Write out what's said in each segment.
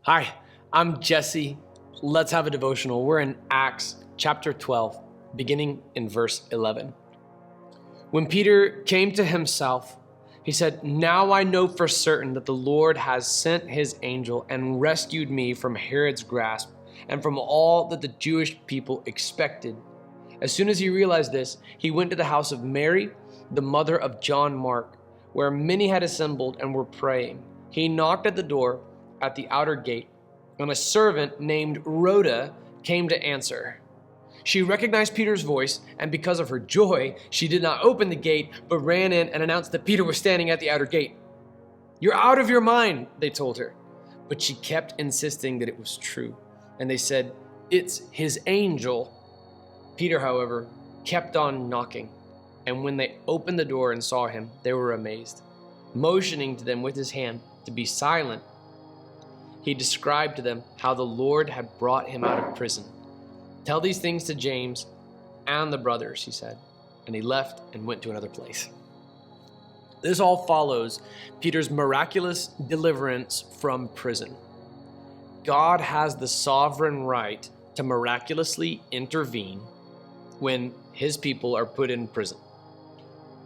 Hi, I'm Jesse. Let's have a devotional. We're in Acts chapter 12, beginning in verse 11. When Peter came to himself, he said, "Now I know for certain that the Lord has sent his angel and rescued me from Herod's grasp and from all that the Jewish people expected." As soon as he realized this, he went to the house of Mary, the mother of John Mark, where many had assembled and were praying. He knocked at the door at the outer gate, and a servant named Rhoda came to answer. She recognized Peter's voice, and because of her joy, she did not open the gate, but ran in and announced that Peter was standing at the outer gate. "You're out of your mind," they told her. But she kept insisting that it was true, and they said, "It's his angel." Peter, however, kept on knocking, and when they opened the door and saw him, they were amazed. Motioning to them with his hand to be silent, he described to them how the Lord had brought him out of prison. "Tell these things to James and the brothers," he said, and he left and went to another place. This all follows Peter's miraculous deliverance from prison. God has the sovereign right to miraculously intervene when his people are put in prison,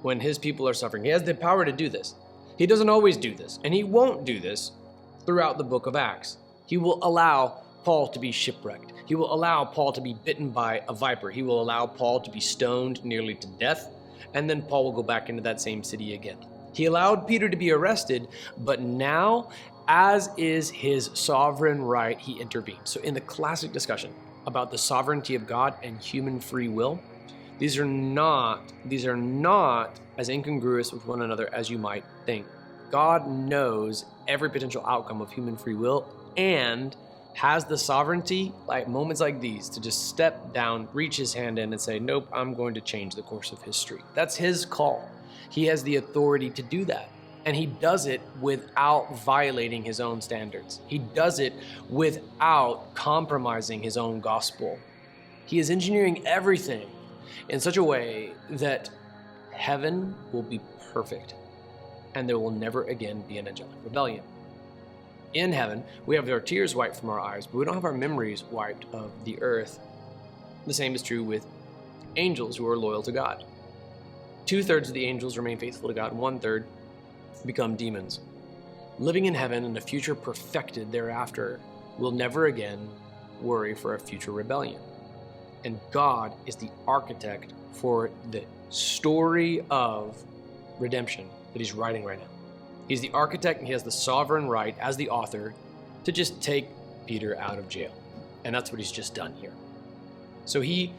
when his people are suffering. He has the power to do this. He doesn't always do this, and he won't do this throughout the book of Acts. He will allow Paul to be shipwrecked. He will allow Paul to be bitten by a viper. He will allow Paul to be stoned nearly to death, and then Paul will go back into that same city again. He allowed Peter to be arrested, but now, as is his sovereign right, he intervenes. So in the classic discussion about the sovereignty of God and human free will, these are not as incongruous with one another as you might think. God knows every potential outcome of human free will and has the sovereignty, like moments like these, to just step down, reach his hand in and say, "Nope, I'm going to change the course of history." That's his call. He has the authority to do that. And he does it without violating his own standards. He does it without compromising his own gospel. He is engineering everything in such a way that heaven will be perfect and there will never again be an angelic rebellion. In heaven, we have our tears wiped from our eyes, but we don't have our memories wiped of the earth. The same is true with angels who are loyal to God. 2/3 of the angels remain faithful to God, 1/3 become demons. Living in heaven and a future perfected thereafter will never again worry for a future rebellion. And God is the architect for the story of redemption that he's writing right now. He's the architect and he has the sovereign right as the author to just take Peter out of jail. And that's what he's just done here. So he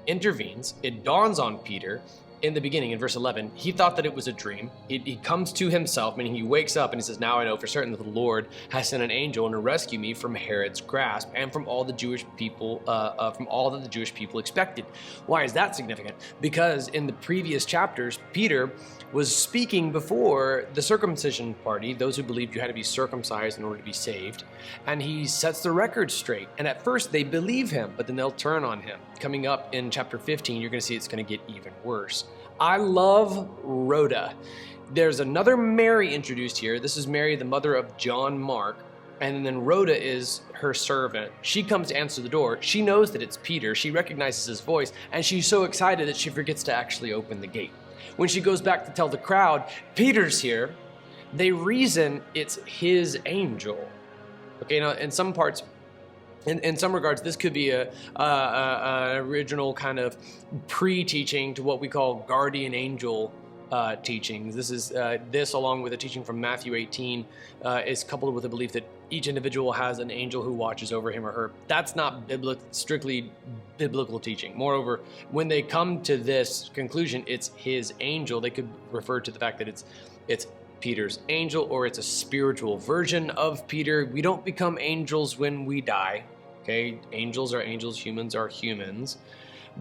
intervenes. It dawns on Peter in the beginning, in verse 11, he thought that it was a dream. He comes to himself, meaning he wakes up and he says, "Now I know for certain that the Lord has sent an angel to rescue me from Herod's grasp and from all the Jewish people, from all that the Jewish people expected." Why is that significant? Because in the previous chapters, Peter was speaking before the circumcision party, those who believed you had to be circumcised in order to be saved, and he sets the record straight. And at first they believe him, but then they'll turn on him. Coming up in chapter 15, you're going to see it's going to get even worse. I love Rhoda. There's another Mary introduced here. This is Mary, the mother of John Mark. And then Rhoda is her servant. She comes to answer the door. She knows that it's Peter. She recognizes his voice, and she's so excited that she forgets to actually open the gate. When she goes back to tell the crowd, Peter's here, they reason it's his angel. Okay, now in some parts, in some regards, this could be an original kind of pre-teaching to what we call guardian angel teachings. This is this, along with a teaching from Matthew 18, is coupled with a belief that each individual has an angel who watches over him or her. That's not strictly biblical teaching. Moreover, when they come to this conclusion, it's his angel, they could refer to the fact that it's Peter's angel, or it's a spiritual version of Peter. We don't become angels when we die. Okay, angels are angels, humans are humans,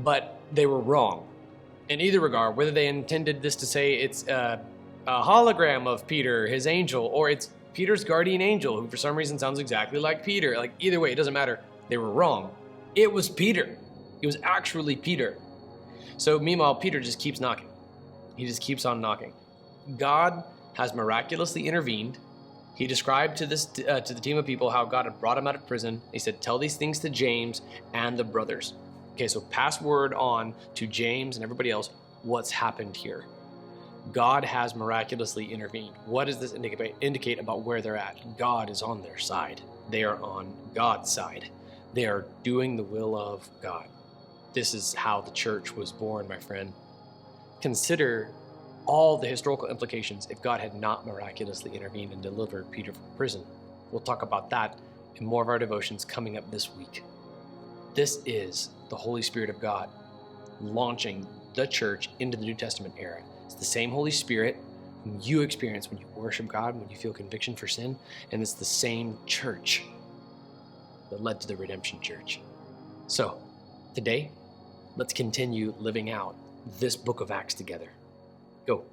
but they were wrong in either regard, whether they intended this to say it's a hologram of Peter, his angel, or it's Peter's guardian angel, who for some reason sounds exactly like Peter. Like, either way, it doesn't matter. They were wrong. It was Peter. It was actually Peter. So meanwhile, Peter just keeps knocking. He just keeps on knocking. God has miraculously intervened He described to the team of people how God had brought him out of prison. He said, tell these things to James and the brothers. Okay, so pass word on to James and everybody else what's happened here. God has miraculously intervened. What does this indicate about where they're at? God is on their side. They are on God's side. They are doing the will of God. This is how the church was born, my friend. Consider all the historical implications if God had not miraculously intervened and delivered Peter from prison. We'll talk about that in more of our devotions coming up this week. This is the Holy Spirit of God launching the church into the New Testament era. It's the same Holy Spirit whom you experience when you worship God, when you feel conviction for sin, and it's the same church that led to the redemption church. So, today, let's continue living out this book of Acts together. Go.